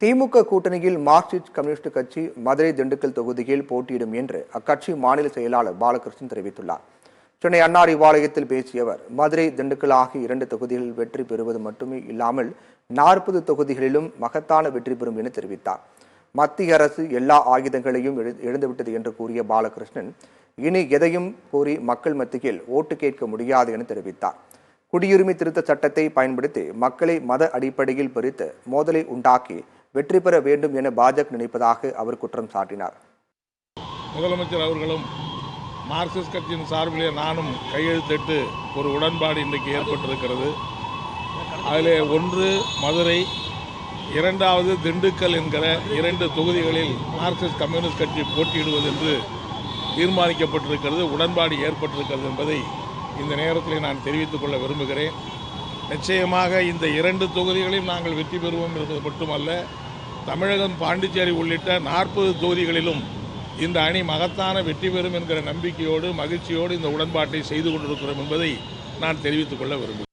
திமுக கூட்டணியில் Marxist communist கட்சி மதுரை திண்டுக்கல் தொகுதியில் போட்டியிடும் என்று அக்கட்சி மாநில செயலாளர் பாலகிருஷ்ணன் தெரிவித்துள்ளார். சென்னை அண்ணா அறிவாலயத்தில் பேசிய அவர், மதுரை திண்டுக்கல் ஆகிய 2 தொகுதிகளில் வெற்றி பெறுவது மட்டுமே இல்லாமல் 40 தொகுதிகளிலும் மகத்தான வெற்றி பெறும் என தெரிவித்தார். மத்திய அரசு எல்லா ஆயுதங்களையும் எழுந்துவிட்டது என்று கூறிய பாலகிருஷ்ணன், இனி எதையும் கூறி மக்கள் மத்தியில் ஓட்டு கேட்க முடியாது என தெரிவித்தார். குடியுரிமை திருத்த சட்டத்தை பயன்படுத்தி மக்களை மத அடிப்படையில் பிரித்து மோதலை உண்டாக்கி வெற்றி பெற வேண்டும் என பாஜக நினைப்பதாக அவர் குற்றம் சாட்டினார். முதலமைச்சர் அவர்களும் மார்க்சிஸ்ட் கட்சியின் சார்பிலே நானும் கையெழுத்திட்டு ஒரு உடன்பாடு இன்றைக்கு ஏற்பட்டிருக்கிறது. அதிலே ஒன்று மதுரை, இரண்டாவது திண்டுக்கல் என்கிற 2 தொகுதிகளில் மார்க்சிஸ்ட் கம்யூனிஸ்ட் கட்சி போட்டியிடுவது என்று தீர்மானிக்கப்பட்டிருக்கிறது, உடன்பாடு ஏற்பட்டிருக்கிறது என்பதை இந்த நேரத்தில் நான் தெரிவித்துக் கொள்ள விரும்புகிறேன். நிச்சயமாக இந்த 2 தொகுதிகளையும் நாங்கள் வெற்றி பெறுவோம் என்பது மட்டுமல்ல, தமிழகம், பாண்டிச்சேரி உள்ளிட்ட 40 தொகுதிகளிலும் இந்த அணி மகத்தான வெற்றி பெறும் என்கிற நம்பிக்கையோடு, மகிழ்ச்சியோடு இந்த உடன்பாட்டை செய்து கொண்டிருக்கிறோம் என்பதை நான் தெரிவித்துக் கொள்ள விரும்புகிறேன்.